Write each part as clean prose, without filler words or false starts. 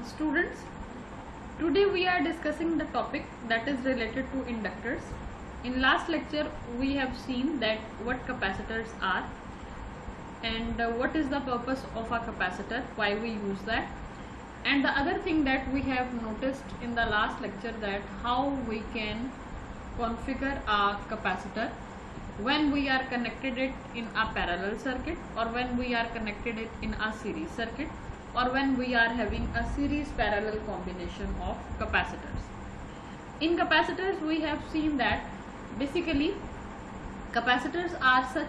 Students, today we are discussing the topic that is related to inductors. In last lecture we have seen that what capacitors are and what is the purpose of a capacitor, why we use that, and the other thing that we have noticed in the last lecture, that how we can configure a capacitor when we are connected it in a parallel circuit, or when we are connected it in a series circuit, or when we are having a series parallel combination of capacitors. In capacitors we have seen that basically capacitors are such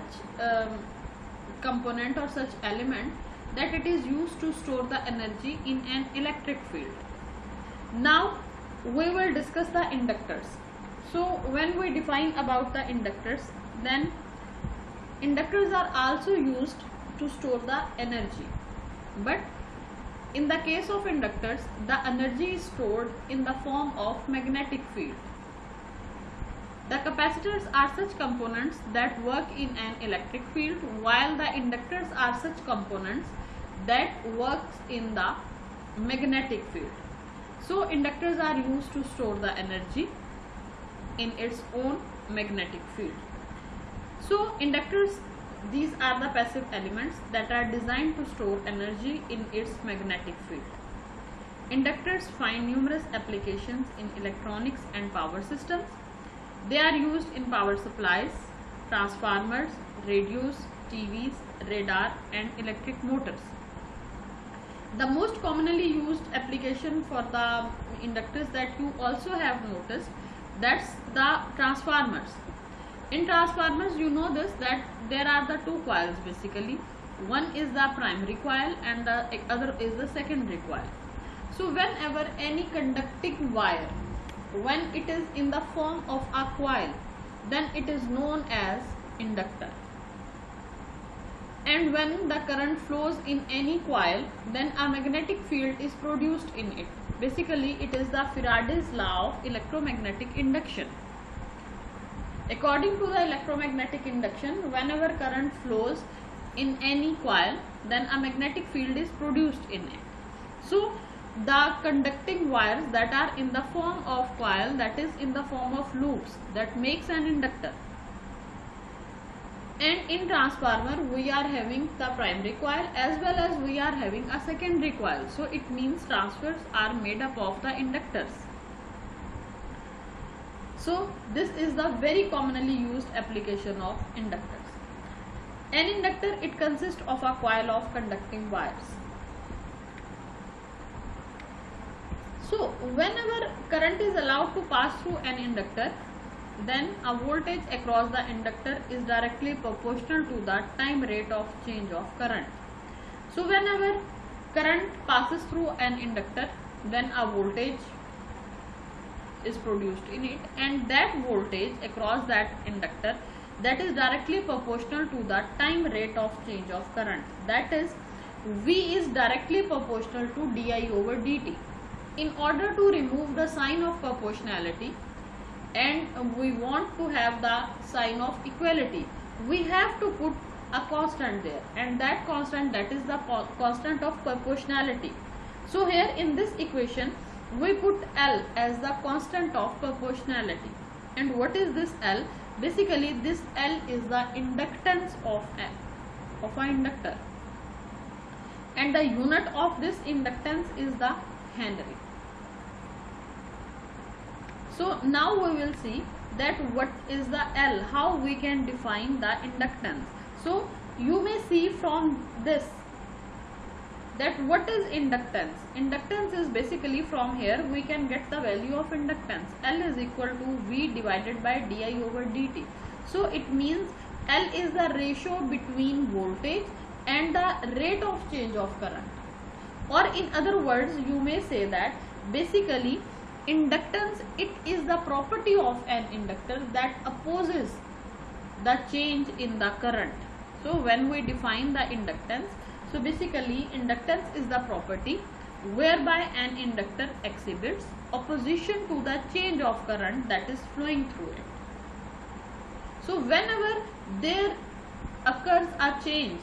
component or such element that it is used to store the energy in an electric field. Now we will discuss the inductors. So when we define about the inductors, then inductors are also used to store the energy, but in the case of inductors, the energy is stored in the form of magnetic field. The capacitors are such components that work in an electric field, while the inductors are such components that works in the magnetic field. So inductors are used to store the energy in its own magnetic field. So inductors, these are the passive elements that are designed to store energy in its magnetic field. Inductors find numerous applications in electronics and power systems. They are used in power supplies, transformers, radios, TVs, radar, and electric motors. The most commonly used application for the inductors that you also have noticed, that's the transformers. In transformers, you know this, that there are the two coils basically. One is the primary coil and the other is the secondary coil. So whenever any conducting wire, when it is in the form of a coil, then it is known as inductor. And when the current flows in any coil, then a magnetic field is produced in it. Basically, it is the Faraday's law of electromagnetic induction. According to the electromagnetic induction, whenever current flows in any coil, then a magnetic field is produced in it. So the conducting wires that are in the form of coil, that is in the form of loops, that makes an inductor. And in transformer we are having the primary coil as well as we are having a secondary coil. So it means transformers are made up of the inductors. So this is the very commonly used application of inductors. An inductor, it consists of a coil of conducting wires. So whenever current is allowed to pass through an inductor, then a voltage across the inductor is directly proportional to the time rate of change of current. So whenever current passes through an inductor, then a voltage is produced in it, and that voltage across that inductor, that is directly proportional to the time rate of change of current. That is, V is directly proportional to di over dt. In order to remove the sign of proportionality and we want to have the sign of equality, we have to put a constant there, and that constant, that is the constant of proportionality. So here in this equation we put L as the constant of proportionality. And what is this L? Basically this L is the inductance of an inductor, and the unit of this inductance is the Henry. So now we will see that what is the L, how we can define the inductance. So you may see from this that what is inductance. Inductance is basically, from here we can get the value of inductance. L is equal to V divided by di over dt. So it means L is the ratio between voltage and the rate of change of current. Or in other words, you may say that basically inductance, it is the property of an inductor that opposes the change in the current. So when we define the inductance, so basically inductance is the property whereby an inductor exhibits opposition to the change of current that is flowing through it. So whenever there occurs a change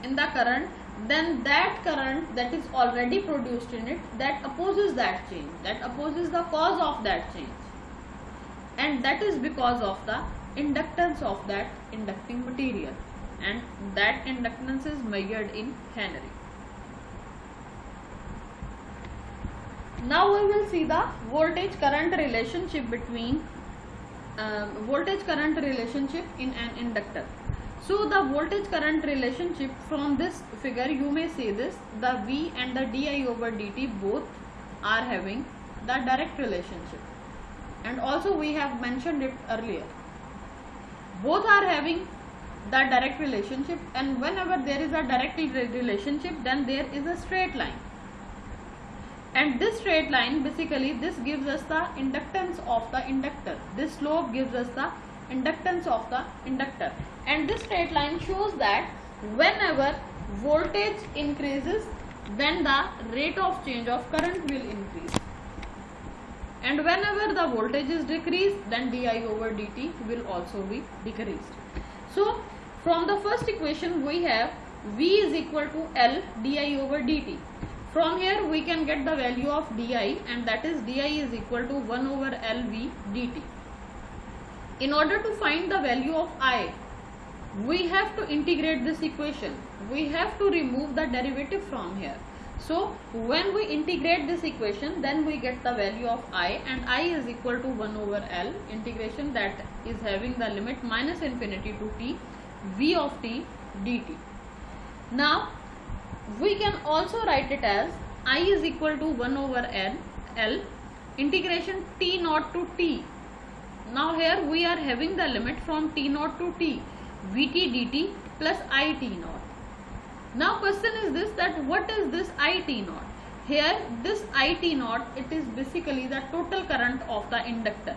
in the current, then that current that is already produced in it, that opposes that change, that opposes the cause of that change, and that is because of the inductance of that inducting material, and that inductance is measured in Henry. Now we will see the voltage current relationship between voltage current relationship in an inductor. So the voltage current relationship, from this figure you may see this, the V and the di over dt both are having the direct relationship, and also we have mentioned it earlier. Both are having the direct relationship, and whenever there is a direct relationship, then there is a straight line, and this straight line, basically this gives us the inductance of the inductor. This slope gives us the inductance of the inductor, and this straight line shows that whenever voltage increases, then the rate of change of current will increase, and whenever the voltage is decreased, then di over dt will also be decreased. So from the first equation we have V is equal to L di over dt. From here we can get the value of di, and that is di is equal to 1 over Lv dt. In order to find the value of I, we have to integrate this equation. We have to remove the derivative from here. So when we integrate this equation, then we get the value of I, and I is equal to 1 over L integration, that is having the limit minus infinity to t V of t dt. Now we can also write it as I is equal to 1 over L integration t naught to t. Now here we are having the limit from t naught to t Vt dt plus It naught. Now question is this, that what is this It naught? Here this It naught, it is basically the total current of the inductor,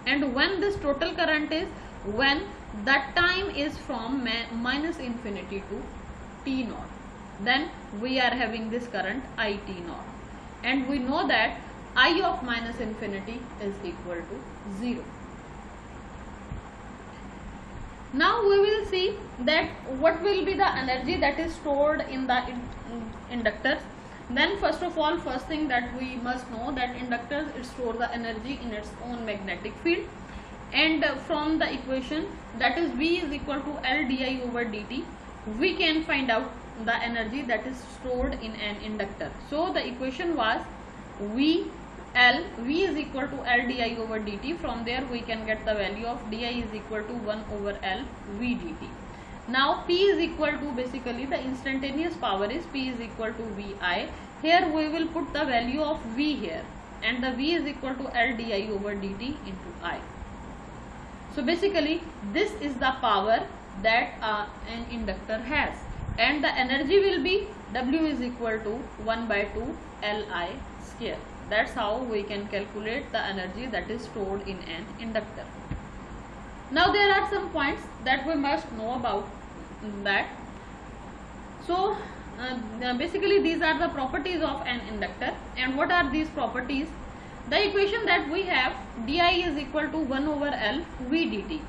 and when this total current is, when the time is from minus infinity to t naught, then we are having this current It naught, and we know that I of minus infinity is equal to 0. Now we will see that what will be the energy that is stored in the inductors. Then first of all, first thing that we must know, that inductors store the energy in its own magnetic field, and from the equation, that is V is equal to L di over dt, we can find out the energy that is stored in an inductor. So the equation was V is equal to L di over dt. From there we can get the value of di is equal to 1 over L V dt. Now P is equal to, basically the instantaneous power is P is equal to Vi. Here we will put the value of V here, and the V is equal to L di over dt into I. So basically this is the power that an inductor has, and the energy will be W is equal to 1 by 2 Li square. That's how we can calculate the energy that is stored in an inductor. Now there are some points that we must know about that. So basically these are the properties of an inductor, and what are these properties? The equation that we have, di is equal to 1 over L V dt.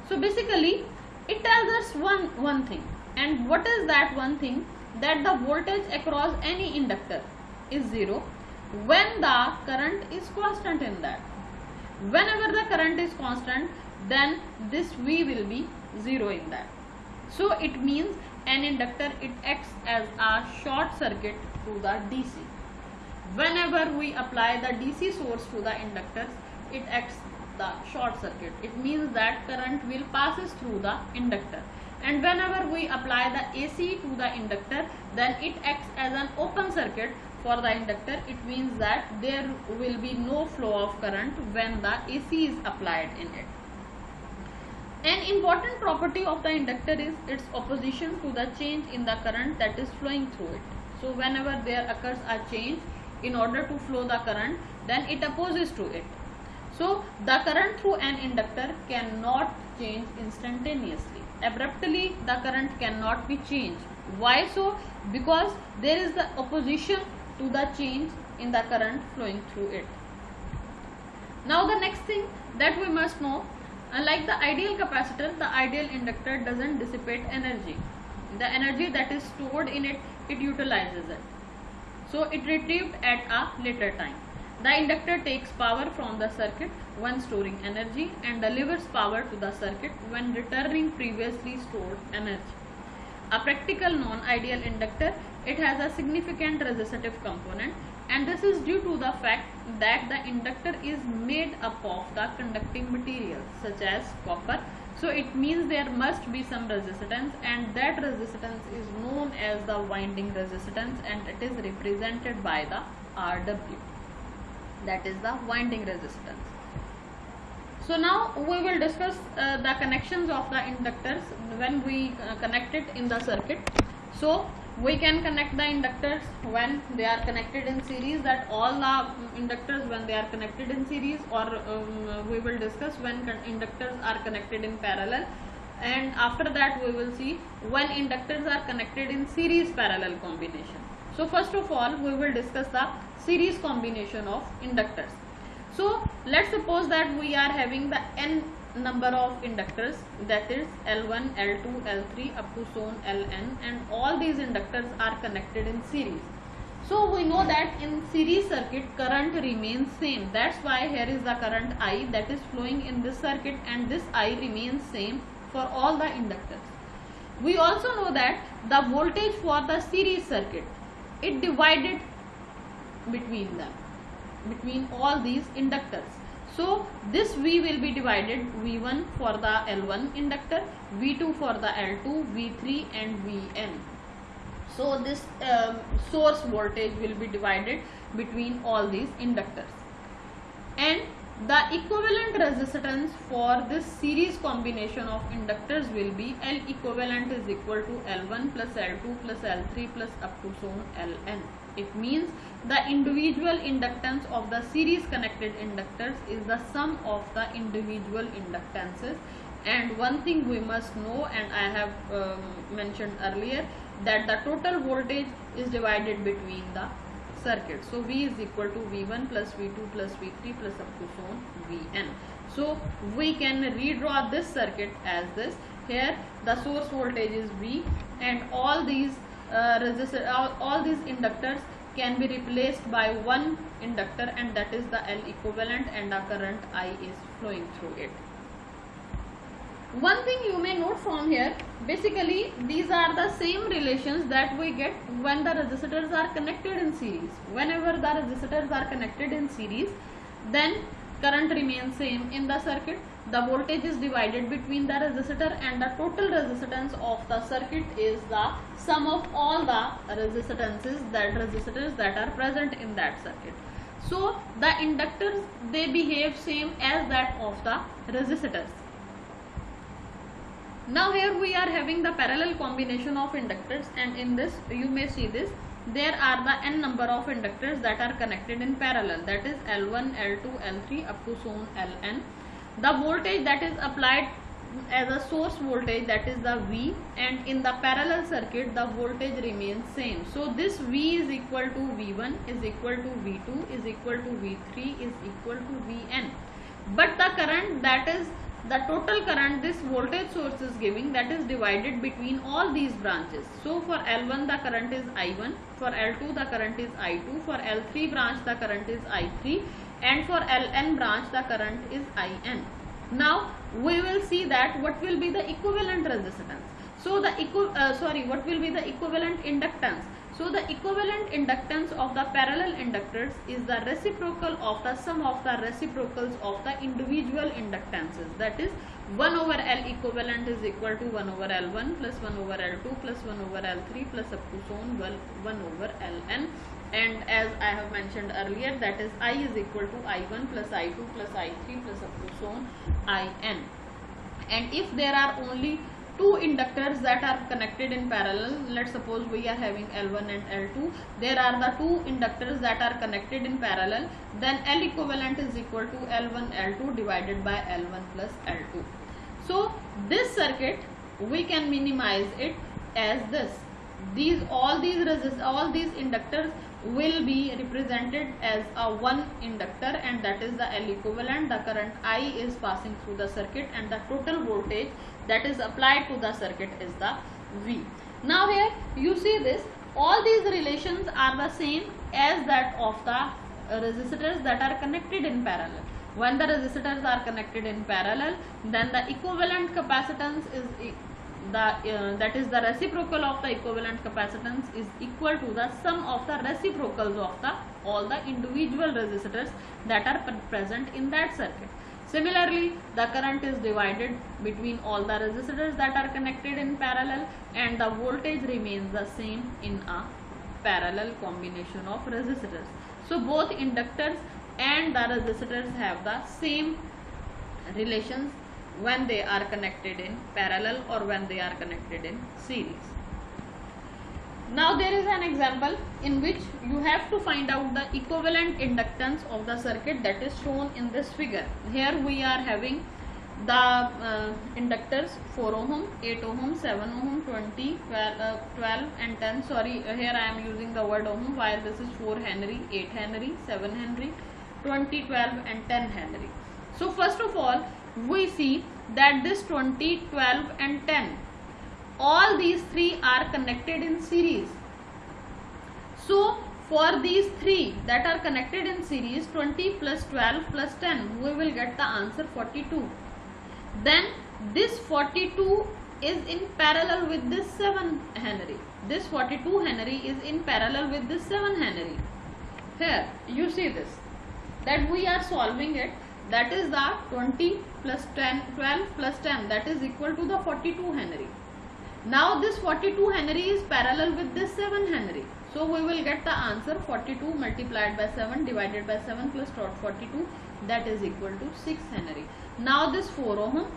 So basically it tells us one thing, and what is that one thing? That the voltage across any inductor is 0 when the current is constant in that. Whenever the current is constant, then this V will be 0 in that. So it means an inductor, it acts as a short circuit to the DC. Whenever we apply the DC source to the inductors, it acts the short circuit. It means that current will passes through the inductor. And whenever we apply the AC to the inductor, then it acts as an open circuit for the inductor. It means that there will be no flow of current when the AC is applied in it. An important property of the inductor is its opposition to the change in the current that is flowing through it. So whenever there occurs a change, in order to flow the current, then it opposes to it. So the current through an inductor cannot change instantaneously. Abruptly the current cannot be changed. Why so? Because there is the opposition to the change in the current flowing through it. Now the next thing that we must know, unlike the ideal capacitor, the ideal inductor doesn't dissipate energy. the energy that is stored in it, it utilizes it. So it retrieved at a later time. The inductor takes power from the circuit when storing energy and delivers power to the circuit when returning previously stored energy. A practical non-ideal inductor, it has a significant resistive component, and this is due to the fact that the inductor is made up of the conducting materials such as copper. So it means there must be some resistance, and that resistance is known as the winding resistance, and it is represented by the Rw. That is the winding resistance. So now we will discuss the connections of the inductors when we connect it in the circuit. So we can connect the inductors when they are connected in series, that all the inductors when they are connected in series, or we will discuss when inductors are connected in parallel, and after that we will see when inductors are connected in series parallel combination. So first of all we will discuss the series combination of inductors. So let's suppose that we are having the n number of inductors, that is L1, L2, L3 up to so on Ln, and all these inductors are connected in series. So we know that in series circuit current remains same. That's why here is the current I that is flowing in this circuit, and this I remains same for all the inductors. We also know that the voltage for the series circuit, it divided between them, between all these inductors. So this V will be divided, V1 for the L1 inductor, V2 for the L2, V3 and Vn. So this source voltage will be divided between all these inductors, and the equivalent resistance for this series combination of inductors will be L equivalent is equal to L1 plus L2 plus L3 plus up to so on Ln. It means the individual inductance of the series connected inductors is the sum of the individual inductances. And one thing we must know, and I have mentioned earlier, that the total voltage is divided between the circuit. So V is equal to V1 plus V2 plus V3 plus up to so on Vn. So we can redraw this circuit as this. Here the source voltage is V, and all these all these inductors can be replaced by one inductor, and that is the L equivalent, and the current I is flowing through it. One thing you may note from here, basically these are the same relations that we get when the resistors are connected in series. Whenever the resistors are connected in series, then current remains same in the circuit. The voltage is divided between the resistor, and the total resistance of the circuit is the sum of all the resistors that are present in that circuit. So the inductors, they behave same as that of the resistors. Now here we are having the parallel combination of inductors, and in this you may see this, there are the n number of inductors that are connected in parallel, that is L1, L2, L3 up to so on Ln. The voltage that is applied as a source voltage, that is the V, and in the parallel circuit the voltage remains same. So this V is equal to V1 is equal to V2 is equal to V3 is equal to Vn. But the current, that is the total current this voltage source is giving, that is divided between all these branches. So for L1 the current is I1, for L2 the current is I2, for L3 branch the current is I3, and for Ln branch the current is In. Now we will see that what will be the equivalent resistance. So the what will be the equivalent inductance. So the equivalent inductance of the parallel inductors is the reciprocal of the sum of the reciprocals of the individual inductances, that is 1 over L equivalent is equal to 1 over L1 plus 1 over L2 plus 1 over L3 plus up to so on 1 over Ln. And as I have mentioned earlier, that is I is equal to I1 plus I2 plus I3 plus up to so on In. And if there are only two inductors that are connected in parallel, let's suppose we are having L1 and L2, there are the two inductors that are connected in parallel, then L equivalent is equal to L1 L2 divided by L1 plus L2. So this circuit we can minimize it as this. All these inductors will be represented as a one inductor, and that is the L equivalent. The current I is passing through the circuit, and the total voltage that is applied to the circuit is the V. Now here you see this, all these relations are the same as that of the resistors that are connected in parallel. When the resistors are connected in parallel, then the equivalent capacitance is that is the reciprocal of the equivalent capacitance is equal to the sum of the reciprocals of the all the individual resistors that are present in that circuit. Similarly, the current is divided between all the resistors that are connected in parallel, and the voltage remains the same in a parallel combination of resistors. So both inductors and the resistors have the same relations when they are connected in parallel or when they are connected in series. Now there is an example in which you have to find out the equivalent inductance of the circuit that is shown in this figure. Here we are having the inductors 4 ohm, 8 ohm, 7 ohm, 20, 12 and 10. Sorry, here I am using the word ohm while this is 4 Henry, 8 Henry, 7 Henry, 20, 12 and 10 Henry. So first of all, we see that this 20, 12 and 10, all these three are connected in series. So for these three that are connected in series, 20 plus 12 plus 10, we will get the answer 42. Then this 42 is in parallel with this 7 Henry. This 42 Henry is in parallel with this 7 Henry. Here you see this, that we are solving it, that is the 20 plus 10, 12 plus 10, that is equal to the 42 Henry. Now this 42 Henry is parallel with this 7 Henry. So we will get the answer 42 multiplied by 7 divided by 7 plus 42, that is equal to 6 Henry. Now this 4 ohm,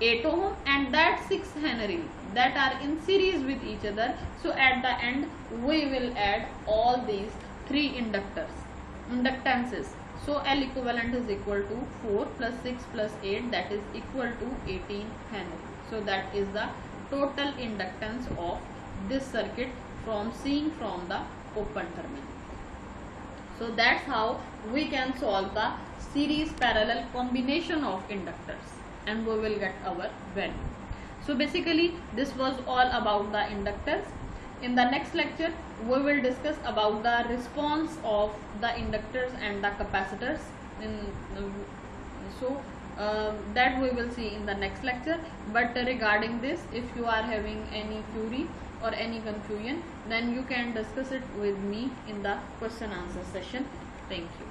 8 ohm and that 6 Henry that are in series with each other. So at the end we will add all these three inductances. So L equivalent is equal to 4 plus 6 plus 8, that is equal to 18 Henry. So that is the total inductance of this circuit from seeing from the open terminal. So that's how we can solve the series parallel combination of inductors and we will get our value. So basically this was all about the inductors. In the next lecture we will discuss about the response of the inductors and the capacitors. That we will see in the next lecture. But regarding this, if you are having any query or any confusion, then you can discuss it with me in the question answer session. Thank you.